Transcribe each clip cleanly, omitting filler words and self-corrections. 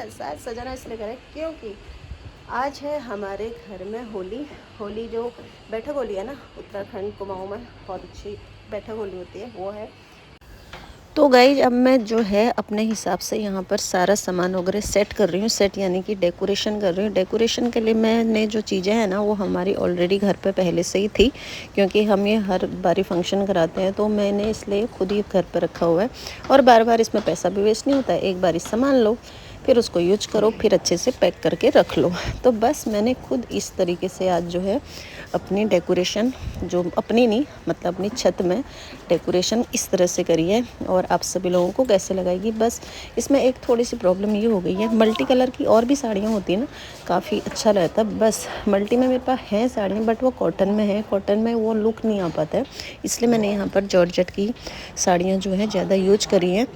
Yes, आज सजाना इसलिए करें क्योंकि आज है हमारे घर में होली। होली जो बैठक होली है ना, उत्तराखंड कुमाऊँ में बहुत अच्छी बैठक होली होती है, वो है। तो गाइज अब मैं जो है अपने हिसाब से यहाँ पर सारा सामान वगैरह सेट कर रही हूँ। सेट यानी कि डेकोरेशन कर रही हूँ। डेकोरेशन के लिए मैंने जो चीज़ें हैं ना, वो हमारी ऑलरेडी घर पे पहले से ही थी, क्योंकि हम ये हर बारी फंक्शन कराते हैं, तो मैंने इसलिए खुद ही घर पर रखा हुआ है। और बार बार इसमें पैसा भी वेस्ट नहीं होता है। एक बार सामान लो, फिर उसको यूज करो, फिर अच्छे से पैक करके रख लो। तो बस मैंने खुद इस तरीके से आज जो है अपनी डेकोरेशन, जो अपनी नहीं मतलब अपनी छत में डेकोरेशन इस तरह से करी है। और आप सभी लोगों को कैसे लगाएगी, बस इसमें एक थोड़ी सी प्रॉब्लम ये हो गई है, मल्टी कलर की और भी साड़ियाँ होती हैं ना, काफ़ी अच्छा रहता है। बस मल्टी में मेरे पास हैं साड़ियाँ, बट वो कॉटन में है, कॉटन में वो लुक नहीं आ पाता है। इसलिए मैंने यहाँ पर जॉर्जेट की साड़ियाँ जो है ज़्यादा यूज करी हैं,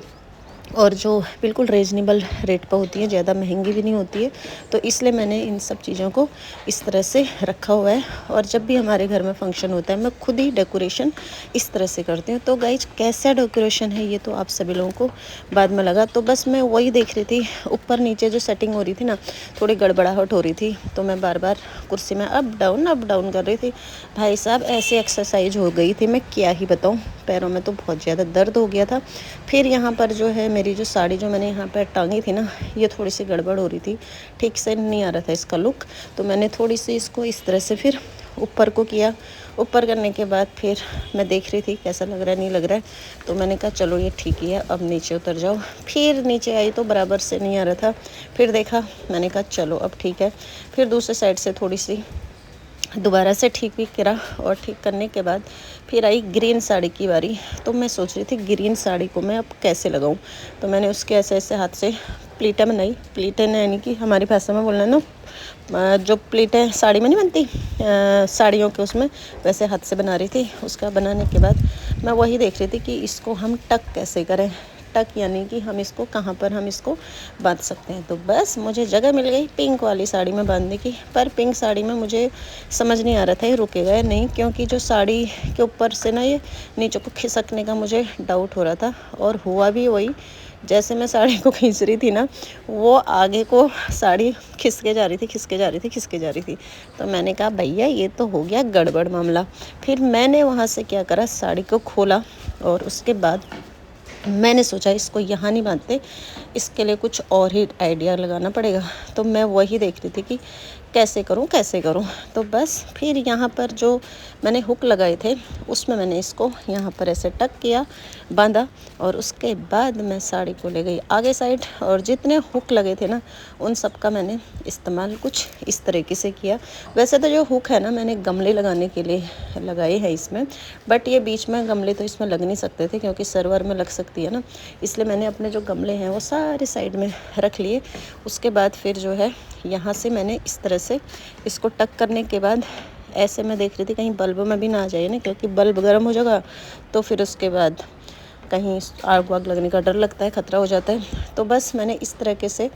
और जो बिल्कुल रीज़नेबल रेट पर होती है, ज़्यादा महंगी भी नहीं होती है। तो इसलिए मैंने इन सब चीज़ों को इस तरह से रखा हुआ है। और जब भी हमारे घर में फंक्शन होता है, मैं खुद ही डेकोरेशन इस तरह से करती हूँ। तो गाइज कैसा डेकोरेशन है ये तो आप सभी लोगों को बाद में लगा। तो बस मैं वही देख रही थी, ऊपर नीचे जो सेटिंग हो रही थी ना, थोड़ी गड़बड़ाहट हो रही थी, तो मैं बार बार कुर्सी में अप डाउन कर रही थी। भाई साहब ऐसी एक्सरसाइज हो गई थी, मैं क्या ही बताऊँ, पैरों में तो बहुत ज़्यादा दर्द हो गया था। फिर यहाँ पर जो है मेरी जो साड़ी जो मैंने यहाँ पर टांगी थी ना, ये थोड़ी सी गड़बड़ हो रही थी, ठीक से नहीं आ रहा था इसका लुक। तो मैंने थोड़ी सी इसको इस तरह से फिर ऊपर को किया। ऊपर करने के बाद फिर मैं देख रही थी कैसा लग रहा है, नहीं लग रहा है, तो मैंने कहा चलो ये ठीक ही है, अब नीचे उतर जाओ। फिर नीचे आई तो बराबर से नहीं आ रहा था, फिर देखा, मैंने कहा चलो अब ठीक है। फिर दूसरे साइड से थोड़ी सी दोबारा से ठीक भी करा, और ठीक करने के बाद फिर आई ग्रीन साड़ी की बारी। तो मैं सोच रही थी ग्रीन साड़ी को मैं अब कैसे लगाऊं। तो मैंने उसके ऐसे ऐसे हाथ से प्लीटें बनाई। प्लीटें यानी कि हमारी भाषा में बोलना है ना, जो प्लीटें साड़ी में नहीं बनती, साड़ियों के उसमें, वैसे हाथ से बना रही थी। उसका बनाने के बाद मैं वही देख रही थी कि इसको हम टक कैसे करें। टक यानी कि हम इसको कहाँ पर हम इसको बांध सकते हैं। तो बस मुझे जगह मिल गई पिंक वाली साड़ी में बांधने की। पर पिंक साड़ी में मुझे समझ नहीं आ रहा था ये रुकेगा या नहीं, क्योंकि जो साड़ी के ऊपर से ना ये नीचे को खिसकने का मुझे डाउट हो रहा था। और हुआ भी वही, जैसे मैं साड़ी को खींच रही थी ना, वो आगे को साड़ी खिसके जा रही थी। तो मैंने कहा भैया ये तो हो गया गड़बड़ मामला। फिर मैंने वहाँ से क्या करा, साड़ी को खोला, और उसके बाद मैंने सोचा इसको यहाँ नहीं बांधते, इसके लिए कुछ और ही आइडिया लगाना पड़ेगा। तो मैं वही देख रही थी कि कैसे करूँ। तो बस फिर यहाँ पर जो मैंने हुक लगाए थे, उसमें मैंने इसको यहाँ पर ऐसे टक किया, बांधा, और उसके बाद मैं साड़ी को ले गई आगे साइड। और जितने हुक लगे थे ना, उन सब का मैंने इस्तेमाल कुछ इस तरीके से किया। वैसे तो जो हुक है ना, मैंने गमले लगाने के लिए लगाए हैं इसमें, बट ये बीच में गमले तो इसमें लग नहीं सकते थे, क्योंकि सर्वर में लग सकती है ना, इसलिए मैंने अपने जो गमले हैं वो सारे साइड में रख लिए। उसके बाद फिर जो है यहाँ से मैंने इस तरह से इसको टक करने के बाद ऐसे मैं देख रही थी कहीं बल्ब में भी ना आ जाए ना, क्योंकि बल्ब गर्म हो जाएगा तो फिर उसके बाद कहीं आग वाग लगने का डर लगता है, ख़तरा हो जाता है। तो बस मैंने इस तरीके से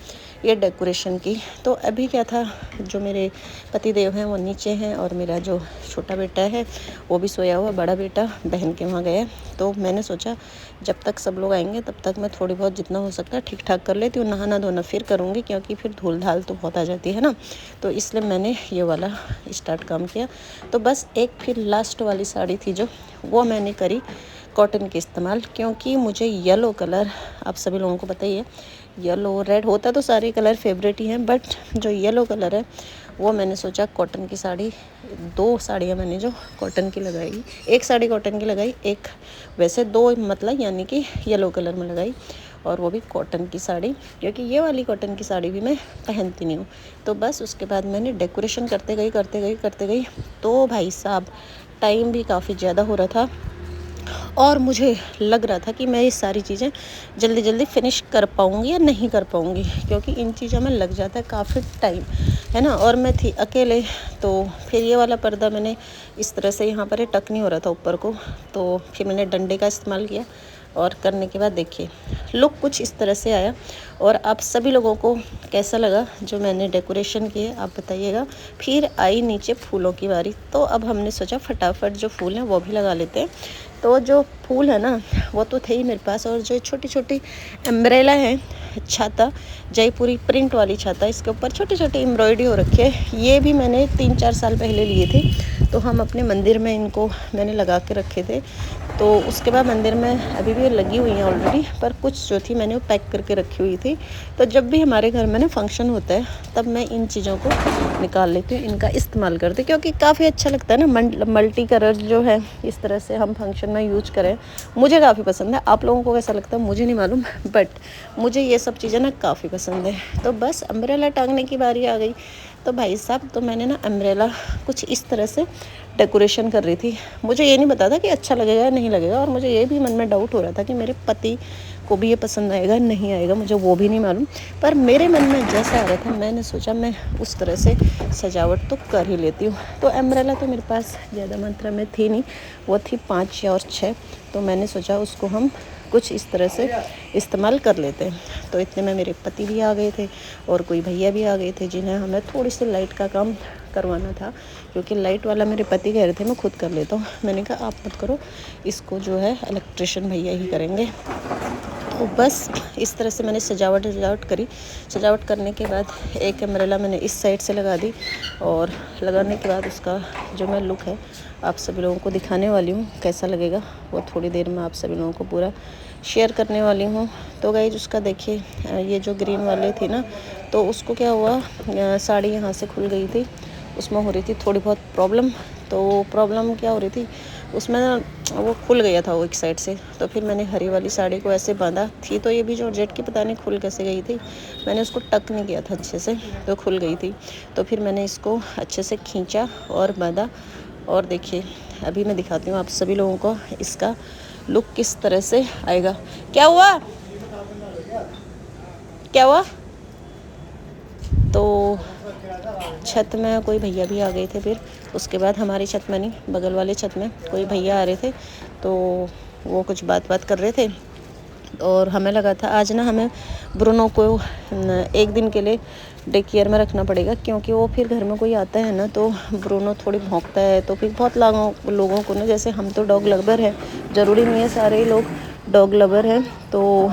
ये डेकोरेशन की। तो अभी क्या था, जो मेरे पति देव हैं वो नीचे हैं, और मेरा जो छोटा बेटा है वो भी सोया हुआ, बड़ा बेटा बहन के वहाँ गया। तो मैंने सोचा जब तक सब लोग आएंगे तब तक मैं थोड़ी बहुत जितना हो सकता है ठीक ठाक कर लेती हूँ। नहाना धोना फिर करूँगी, क्योंकि फिर धूल धाल तो बहुत आ जाती है ना, तो इसलिए मैंने ये वाला स्टार्ट काम किया। तो बस एक फिर लास्ट वाली साड़ी थी जो, वो मैंने करी कॉटन के इस्तेमाल, क्योंकि मुझे येलो कलर, आप सभी लोगों को पता ही है, येलो रेड होता तो सारे कलर फेवरेट ही हैं, बट जो येलो कलर है वो मैंने सोचा कॉटन की साड़ी, 2 साड़ियाँ मैंने जो कॉटन की लगाई, एक साड़ी कॉटन की लगाई, एक वैसे 2 मतलब यानी कि येलो कलर में लगाई, और वो भी कॉटन की साड़ी, क्योंकि ये वाली कॉटन की साड़ी भी मैं पहनती नहीं हूँ। तो बस उसके बाद मैंने डेकोरेशन करते गई। तो भाई साहब टाइम भी काफ़ी ज़्यादा हो रहा था, और मुझे लग रहा था कि मैं ये सारी चीज़ें जल्दी फिनिश कर पाऊँगी या नहीं कर पाऊँगी, क्योंकि इन चीज़ों में लग जाता है काफ़ी टाइम, है ना। और मैं थी अकेले, तो फिर ये वाला पर्दा मैंने इस तरह से यहाँ पर टक नहीं हो रहा था ऊपर को, तो फिर मैंने डंडे का इस्तेमाल किया, और करने के बाद देखिए लुक कुछ इस तरह से आया। और आप सभी लोगों को कैसा लगा जो मैंने डेकोरेशन की है आप बताइएगा। फिर आई नीचे फूलों की बारी, तो अब हमने सोचा फटाफट जो फूल हैं वो भी लगा लेते हैं। तो जो फूल है ना वो तो थे ही मेरे पास, और जो छोटी छोटी अम्ब्रेला है, छाता, जयपुरी प्रिंट वाली छाता, इसके ऊपर छोटी छोटी एम्ब्रॉयडरी हो रखी है, ये भी मैंने 3-4 साल पहले लिए थे। तो हम अपने मंदिर में इनको मैंने लगा के रखे थे। तो उसके बाद मंदिर में अभी भी लगी हुई हैं ऑलरेडी, पर कुछ जो थी मैंने वो पैक करके रखी हुई थी। तो जब भी हमारे घर में ना फंक्शन होता है तब मैं इन चीज़ों को निकाल लेती हूँ, इनका इस्तेमाल करती हूँ, क्योंकि काफ़ी अच्छा लगता है ना मल्टी कलर जो है इस तरह से हम फंक्शन में यूज करें। मुझे काफ़ी पसंद है, आप लोगों को कैसा लगता है मुझे नहीं मालूम, बट मुझे ये सब चीज़ें ना काफ़ी पसंद है। तो बस अम्ब्रेला टांगने की बारी आ गई। तो भाई साहब तो मैंने ना अम्ब्रेला कुछ इस तरह से डेकोरेशन कर रही थी। मुझे ये नहीं पता था कि अच्छा लगेगा या नहीं लगेगा, और मुझे ये भी मन में डाउट हो रहा था कि मेरे पति को भी ये पसंद आएगा नहीं आएगा, मुझे वो भी नहीं मालूम। पर मेरे मन में जैसा आ रहा था मैंने सोचा मैं उस तरह से सजावट तो कर ही लेती हूँ। तो अम्ब्रेला तो मेरे पास ज़्यादा मात्रा में थी नहीं, वो थी 5 या और 6। तो मैंने सोचा उसको हम कुछ इस तरह से इस्तेमाल कर लेते हैं। तो इतने में मेरे पति भी आ गए थे और कोई भैया भी आ गए थे जिन्हें हमें थोड़ी सी लाइट का काम करवाना था, क्योंकि लाइट वाला मेरे पति कह रहे थे मैं खुद कर लेता हूँ। मैंने कहा आप मत करो, इसको जो है इलेक्ट्रिशियन भैया ही करेंगे। तो बस इस तरह से मैंने सजावट करी। सजावट करने के बाद एक अम्ब्रेला मैंने इस साइड से लगा दी, और लगाने के बाद उसका जो मैं लुक है आप सभी लोगों को दिखाने वाली हूँ, कैसा लगेगा वो थोड़ी देर में आप सभी लोगों को पूरा शेयर करने वाली हूँ। तो गाइस उसका देखिए ये जो ग्रीन वाले थे ना, तो उसको क्या हुआ, साड़ी यहाँ से खुल गई थी, उसमें हो रही थी थोड़ी बहुत प्रॉब्लम। तो प्रॉब्लम क्या हो रही थी उसमें ना, वो खुल गया था वो एक साइड से। तो फिर मैंने हरी वाली साड़ी को ऐसे बांधा थी, तो ये भी जॉर्जेट की पता नहीं खुल कैसे गई थी, मैंने उसको टक नहीं किया था अच्छे से, तो खुल गई थी। तो फिर मैंने इसको अच्छे से खींचा और बांधा। और देखिए अभी मैं दिखाती हूँ आप सभी लोगों को इसका लुक किस तरह से आएगा। क्या हुआ क्या हुआ? तो छत में कोई भैया भी आ गए थे। फिर उसके बाद हमारी छत में नहीं, बगल वाले छत में कोई भैया आ रहे थे, तो वो कुछ बात कर रहे थे। और हमें लगा था आज ना हमें ब्रूनो को एक दिन के लिए डे केयर में रखना पड़ेगा, क्योंकि वो फिर घर में कोई आता है ना तो ब्रूनो थोड़ी भौंकता है। तो फिर बहुत लोगों को ना, जैसे हम तो डॉग लवर हैं, ज़रूरी नहीं है सारे ही लोग डॉग लवर हैं, तो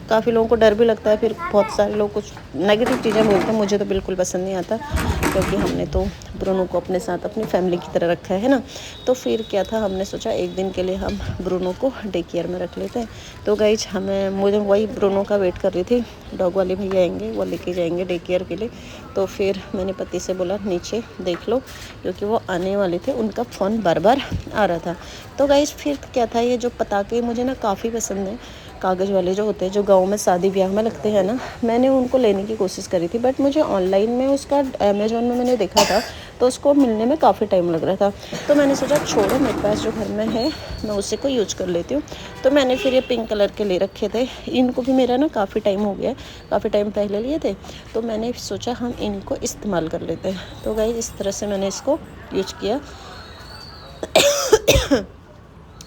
काफ़ी लोगों को डर भी लगता है। फिर बहुत सारे लोग कुछ नेगेटिव चीज़ें बोलते हैं, मुझे तो बिल्कुल पसंद नहीं आता, क्योंकि हमने तो ब्रूनो को अपने साथ अपनी फैमिली की तरह रखा है ना। तो फिर क्या था, हमने सोचा एक दिन के लिए हम ब्रूनो को डे केयर में रख लेते हैं। तो गाइज मुझे वही ब्रूनो का वेट कर रही थी, डॉग वाले भैया आएंगे वो लेके जाएंगे डे केयर के लिए। तो फिर मैंने पति से बोला नीचे देख लो, क्योंकि वो आने वाले थे, उनका फ़ोन बार बार आ रहा था। तो गाइज फिर क्या था, ये जो पटाखे मुझे ना काफ़ी पसंद है, कागज़ वाले जो होते हैं जो गांव में शादी ब्याह में लगते हैं ना, मैंने उनको लेने की कोशिश करी थी, बट मुझे ऑनलाइन में उसका अमेज़ॉन में मैंने देखा था, तो उसको मिलने में काफ़ी टाइम लग रहा था। तो मैंने सोचा छोड़ो, मेरे पास जो घर में है मैं उसी को यूज कर लेती हूँ। तो मैंने फिर ये पिंक कलर के ले रखे थे। इनको भी मेरा ना काफ़ी टाइम हो गया है, काफ़ी टाइम पहले लिए थे, तो मैंने सोचा हम इनको इस्तेमाल कर लेते हैं। तो गाइस इस तरह से मैंने इसको यूज किया।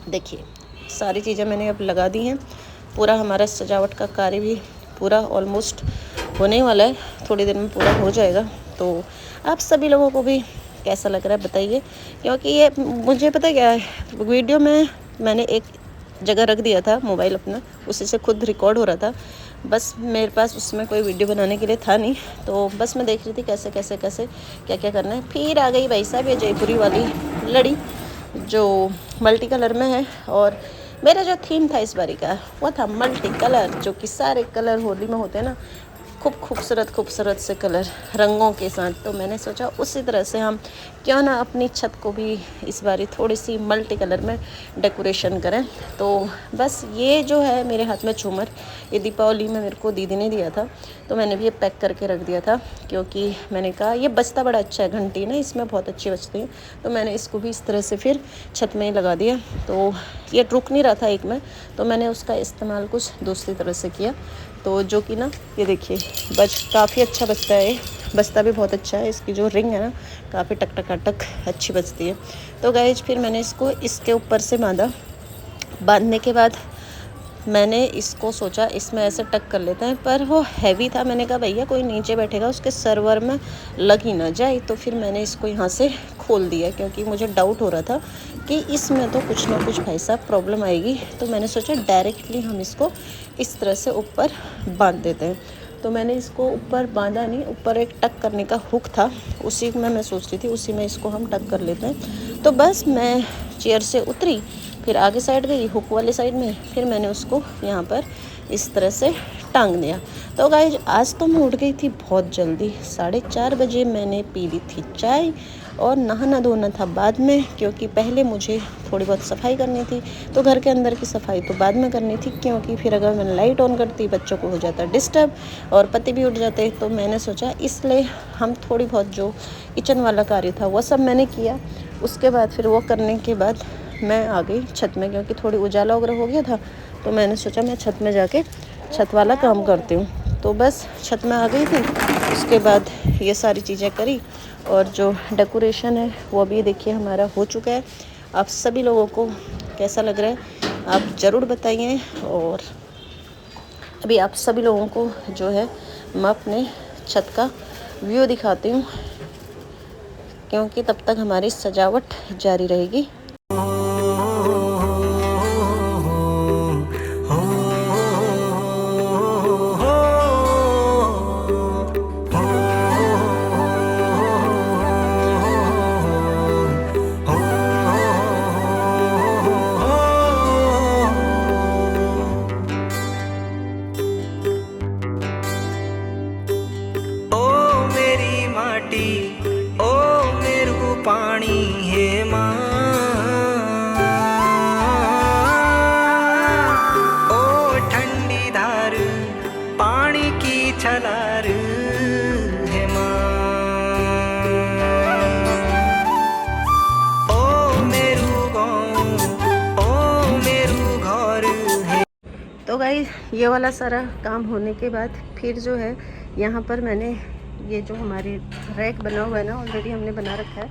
देखिए सारी चीज़ें मैंने अब लगा दी हैं, पूरा हमारा सजावट का कार्य भी पूरा ऑलमोस्ट होने वाला है, थोड़ी देर में पूरा हो जाएगा। तो आप सभी लोगों को भी कैसा लग रहा है बताइए, क्योंकि ये मुझे पता क्या है, वीडियो में मैंने एक जगह रख दिया था मोबाइल अपना, उसी से खुद रिकॉर्ड हो रहा था, बस मेरे पास उसमें कोई वीडियो बनाने के लिए था नहीं। तो बस मैं देख रही थी कैसे क्या क्या करना है। फिर आ गई भाई साहब ये जयपुरी वाली लड़ी जो मल्टी कलर में है, और मेरा जो थीम था इस बारी का वो था मल्टी कलर, जो कि सारे कलर होली में होते हैं ना, खूब खूबसूरत से कलर रंगों के साथ। तो मैंने सोचा उसी तरह से हम क्यों ना अपनी छत को भी इस बारी थोड़ी सी मल्टी कलर में डेकोरेशन करें। तो बस ये जो है मेरे हाथ में झूमर, ये दीपावली में मेरे को दीदी ने दिया था, तो मैंने भी ये पैक करके रख दिया था, क्योंकि मैंने कहा ये बजता बड़ा अच्छा है, घंटी ना इसमें बहुत अच्छी बजती है। तो मैंने इसको भी इस तरह से फिर छत में ही लगा दिया। तो ये रुक नहीं रहा था एक में, तो मैंने उसका इस्तेमाल कुछ दूसरी तरह से किया। तो जो कि ना ये देखिए काफ़ी अच्छा बजता है, बजता भी बहुत अच्छा है, इसकी जो रिंग है ना काफ़ी टक टक टक अच्छी बजती है। तो गाइज फिर मैंने इसको इसके ऊपर से बांधने के बाद मैंने इसको सोचा इसमें ऐसे टक कर लेते हैं, पर वो हैवी था। मैंने कहा भैया कोई नीचे बैठेगा उसके सर्वर में लग ही ना जाए, तो फिर मैंने इसको यहाँ से खोल दिया क्योंकि मुझे डाउट हो रहा था कि इसमें तो कुछ ना कुछ भाई साहब प्रॉब्लम आएगी। तो मैंने सोचा डायरेक्टली हम इसको इस तरह से ऊपर बांध देते हैं। तो मैंने इसको ऊपर बांधा नहीं, ऊपर एक टक करने का हुक था, उसी में मैं सोच रही थी उसी में इसको हम टक कर लेते हैं। तो बस मैं चेयर से उतरी, फिर आगे साइड गई हुक वाले साइड में, फिर मैंने उसको यहाँ पर इस तरह से टांग दिया। तो गाइस आज तो मैं उठ गई थी बहुत जल्दी, 4:30 बजे मैंने पी ली थी चाय, और नहाना धोना था बाद में क्योंकि पहले मुझे थोड़ी बहुत सफाई करनी थी। तो घर के अंदर की सफाई तो बाद में करनी थी क्योंकि फिर अगर मैं लाइट ऑन करती बच्चों को हो जाता डिस्टर्ब और पति भी उठ जाते। तो मैंने सोचा इसलिए हम थोड़ी बहुत जो किचन वाला कार्य था वो सब मैंने किया। उसके बाद फिर वो करने के बाद मैं आ गई छत में क्योंकि थोड़ी उजाला वगैरह हो गया था। तो मैंने सोचा मैं छत में जाके छत वाला काम करती हूँ। तो बस छत में आ गई थी, उसके बाद ये सारी चीज़ें करी, और जो डेकोरेशन है वो भी देखिए हमारा हो चुका है। आप सभी लोगों को कैसा लग रहा है आप ज़रूर बताइए। और अभी आप सभी लोगों को जो है मैं अपने छत का व्यू दिखाती हूँ क्योंकि तब तक हमारी सजावट जारी रहेगी। पानी है माँ, ओ ठंडी धार पानी की छलार है माँ, ओ मेरू गाँव ओ मेरू घर है। तो गाइस ये वाला सारा काम होने के बाद फिर जो है यहाँ पर मैंने ये जो हमारी रैक बना हुआ है ना ऑलरेडी हमने बना रखा है,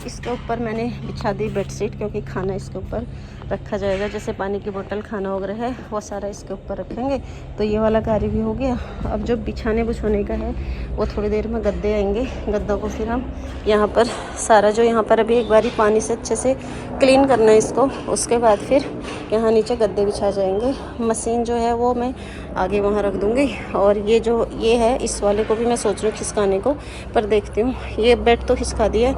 इसके ऊपर मैंने बिछा दी बेडशीट क्योंकि खाना इसके ऊपर रखा जाएगा। जैसे पानी की बोतल खाना वगैरह है वो सारा इसके ऊपर रखेंगे। तो ये वाला कार्य भी हो गया। अब जो बिछाने बिछोने का है वो थोड़ी देर में गद्दे आएंगे, गद्दों को फिर हम यहाँ पर सारा जो यहाँ पर अभी एक बारी पानी से अच्छे से क्लीन करना है इसको, उसके बाद फिर यहाँ नीचे गद्दे बिछा जाएंगे। मशीन जो है वो मैं आगे वहाँ रख दूँगी, और ये है इस वाले को भी मैं सोच रही हूँ खिसकाने को, पर देखती हूँ। ये बेड तो खिसका दिया,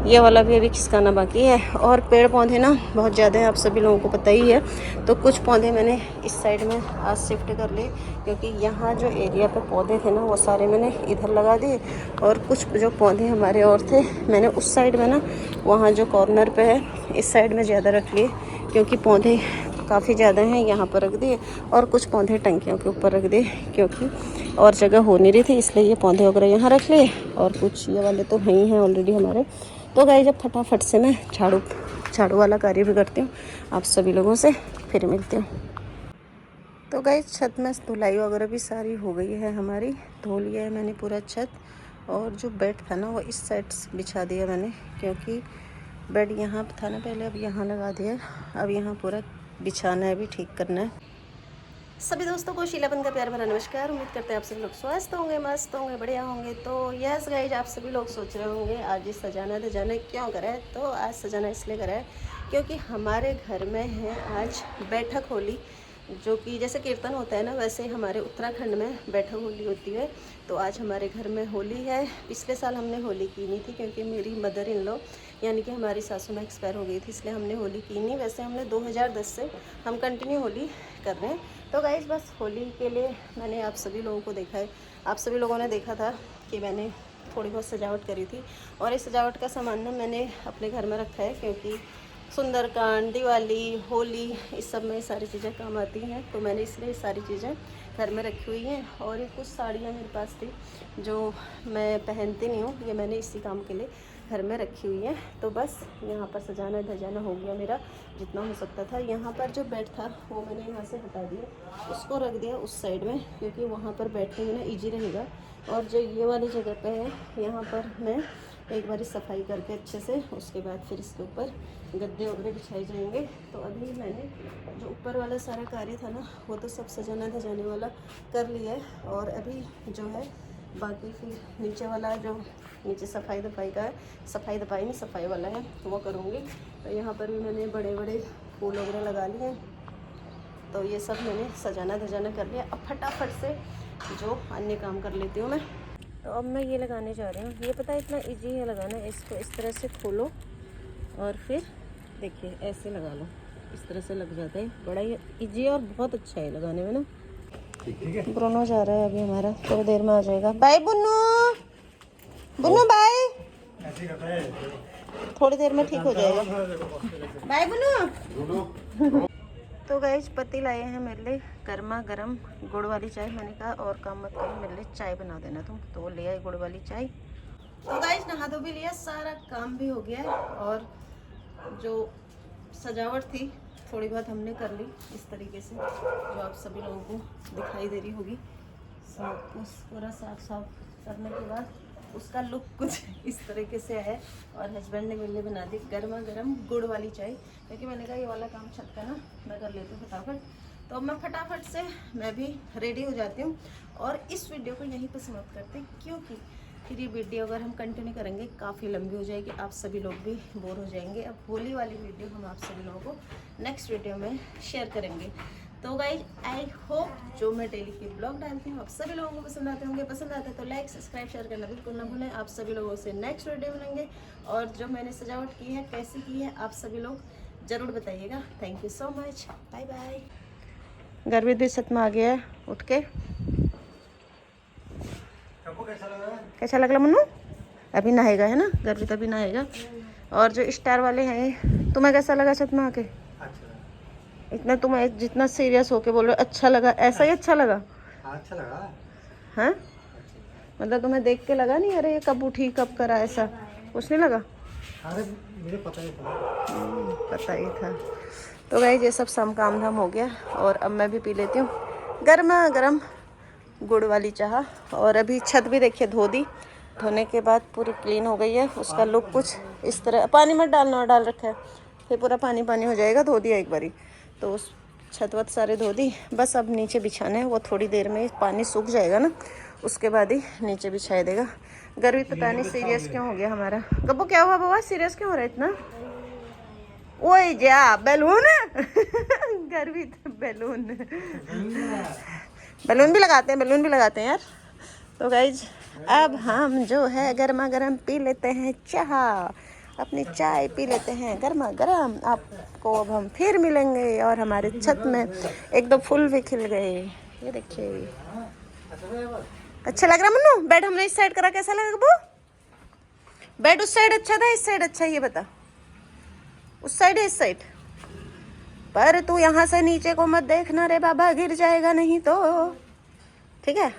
ये वाला भी अभी खिसकाना बाकी है। और पेड़ पौधे ना बहुत ज़्यादा हैं, आप सभी लोगों को पता ही है। तो कुछ पौधे मैंने इस साइड में आज शिफ्ट कर लिए क्योंकि यहाँ जो एरिया पे पौधे थे ना वो सारे मैंने इधर लगा दिए, और कुछ जो पौधे हमारे और थे मैंने उस साइड में ना वहाँ जो कॉर्नर पे है इस साइड में ज़्यादा रख लिए क्योंकि पौधे काफ़ी ज़्यादा हैं, यहाँ पर रख दिए। और कुछ पौधे टंकियों के ऊपर रख दिए क्योंकि और जगह हो नहीं रही थी, इसलिए ये पौधे वगैरह यहाँ रख लिए। और कुछ ये वाले तो हैं ही हैं ऑलरेडी हमारे। तो गाइस जब फटाफट से मैं झाड़ू वाला कार्य भी करती हूँ, आप सभी लोगों से फिर मिलती हूँ। तो गाइस छत में धुलाई वगैरह भी सारी हो गई है हमारी, धो लिया है मैंने पूरा छत। और जो बेड था ना वो इस साइड बिछा दिया मैंने क्योंकि बेड यहाँ पे था ना पहले, अब यहाँ लगा दिया। अब यहाँ पूरा बिछाना है, भी ठीक करना है। सभी दोस्तों को शीलापन का प्यार भरा नमस्कार। उम्मीद करते हैं आप सभी लोग स्वस्थ होंगे, मस्त होंगे, बढ़िया होंगे। तो यस गाइज आप सभी लोग सोच रहे होंगे आज ये सजाना धजाना क्यों करा है। तो आज सजाना इसलिए करा है क्योंकि हमारे घर में है आज बैठक होली, जो कि जैसे कीर्तन होता है ना वैसे हमारे उत्तराखंड में बैठक होली होती है। तो आज हमारे घर में होली है। पिछले साल हमने होली की नहीं थी क्योंकि मेरी मदर इन लॉ यानी कि हमारी सासू माँ एक्सपायर हो गई थी, इसलिए हमने होली की नहीं। वैसे हमने 2010 से हम कंटिन्यू होली कर रहे हैं। तो गाइस बस होली के लिए मैंने आप सभी लोगों को देखा है, आप सभी लोगों ने देखा था कि मैंने थोड़ी बहुत सजावट करी थी। और इस सजावट का सामान ना मैंने अपने घर में रखा है क्योंकि सुंदरकांड, दिवाली, होली इस सब में सारी चीज़ें काम आती हैं। तो मैंने इसलिए सारी चीज़ें घर में रखी हुई हैं। और ये कुछ साड़ियाँ मेरे पास थी जो मैं पहनती नहीं हूँ, ये मैंने इसी काम के लिए घर में रखी हुई है। तो बस यहाँ पर सजाना धजाना हो गया मेरा जितना हो सकता था। यहाँ पर जो बेड था वो मैंने यहाँ से हटा दिया, उसको रख दिया उस साइड में क्योंकि वहाँ पर बैठने में ना ईजी रहेगा। और जो ये वाली जगह पे है यहाँ पर मैं एक बार सफाई करके अच्छे से, उसके बाद फिर इसके ऊपर गद्दे वगैरह बिछाए जाएंगे। तो अभी मैंने जो ऊपर वाला सारा कार्य था ना, वो तो सब सजाना धजाने वाला कर लिया है। और अभी जो है बाकी फिर नीचे वाला जो नीचे सफाई दफाई का है, सफाई दफाई नहीं सफाई वाला है, तो वो करूँगी। तो यहाँ पर भी मैंने बड़े बड़े फूल वगैरह लगा लिए हैं। तो ये सब मैंने सजाना धजाना कर लिया। अब फटाफट से जो अन्य काम कर लेती हूँ मैं। तो अब मैं ये लगाने जा रही हूँ। ये पता है इतना इजी है लगाना। इसको इस तरह से खोलो और फिर देखिए ऐसे लगा लो, इस तरह से लग जाता है। बड़ा ही इजी और बहुत अच्छा है लगाने में ना। ब्रुनो जा रहा है अभी हमारा, थोड़ी देर में आ जाएगा। Bye Bunnu, Bunnu bye. थोड़ी देर में ठीक हो जाएगा। बाय बुन्नू। तो गाइस पति लाए हैं मेरे लिए गर्मा गर्म गुड़ वाली चाय। मैंने कहा और काम मत करो, मेरे लिए चाय बना देना तुम। तो वो ले आई गुड़ वाली चाय। तो गाइस नहा धो भी लिया, सारा काम भी हो गया है। और जो सजावट थी थोड़ी बहुत हमने कर ली इस तरीके से, जो आप सभी लोगों को दिखाई दे रही होगी। सब उस पूरा साफ करने के बाद उसका लुक कुछ इस तरीके से है। और हस्बैंड ने मेरे लिए बना दी गर्मा गर्म गुड़ वाली चाय, क्योंकि मैंने कहा ये वाला काम छत का ना मैं कर लेती हूँ फटाफट। तो अब मैं फटाफट से मैं भी रेडी हो जाती हूँ। और इस वीडियो को यहीं पर समाप्त करते हैं, क्योंकि फिर ये वीडियो अगर हम कंटिन्यू करेंगे काफ़ी लंबी हो जाएगी, आप सभी लोग भी बोर हो जाएंगे। अब होली वाली वीडियो हम आप सभी लोगों को नेक्स्ट वीडियो में शेयर करेंगे। तो गाइज आई होप जो मैं डेली के ब्लॉग डालती हूँ आप सभी लोगों को पसंद आते होंगे। पसंद आते हैं तो लाइक सब्सक्राइब शेयर करना बिल्कुल ना भूलें। आप सभी लोगों से नेक्स्ट वीडियो मिलेंगे। और जो मैंने सजावट की है कैसी की है आप सभी लोग ज़रूर बताइएगा। Thank you so much, bye bye. Garvit भी छत में आ गया है उठ के। कैसा लग रहा मन्नू? अभी नहाएगा है ना, गर्वित अभी नहाएगा। और जो स्टार वाले हैं, तुम्हें कैसा लगा छत में आके? इतना तुम जितना सीरियस होके बोल रहे हो अच्छा लगा, ऐसा ही अच्छा लगा? अच्छा लगा। हाँ मतलब तुम्हें देख के लगा नहीं अरे ये कब उठी कब करा, ऐसा कुछ नहीं लगा? अरे मुझे पता ही था। पता ही था। तो गाइस ये सब शाम काम धाम हो गया। और अब मैं भी पी लेती हूँ गर्मा गर्म गुड़ वाली चाह। और अभी छत भी देखिए धो दी, धोने के बाद पूरी क्लीन हो गई है। उसका लुक कुछ इस तरह, पानी मत डालना, डाल रखा है फिर पूरा पानी पानी हो जाएगा। धो दिया एक बारी, तो उस छत वत सारे धो दी। बस अब नीचे बिछाना है, वो थोड़ी देर में पानी सूख जाएगा ना, उसके बाद ही नीचे बिछाई देगा। गर्वी पता नहीं सीरियस क्यों हो गया हमारा। गब्बू क्या हुआ बाबा, सीरियस क्यों हो रहा है इतना? ओए जा बैलून। गर्वी बैलून, बैलून भी लगाते हैं यार। तो गाइज अब हम जो है गर्मा गर्म पी लेते हैं चाह, अपनी चाय पी लेते हैं गर्मा गर्म। आपको अब हम फिर मिलेंगे। और हमारे छत में एक दो फूल भी खिल गए, ये देखिए। अच्छा लग रहा मन्नू? बेड हमने इस साइड करा, कैसा लगा वो? बेड उस साइड अच्छा था इस साइड अच्छा? ये बता, उस साइड है इस साइड? पर तू यहाँ से नीचे को मत देखना रे बाबा, गिर जाएगा नहीं तो, ठीक है?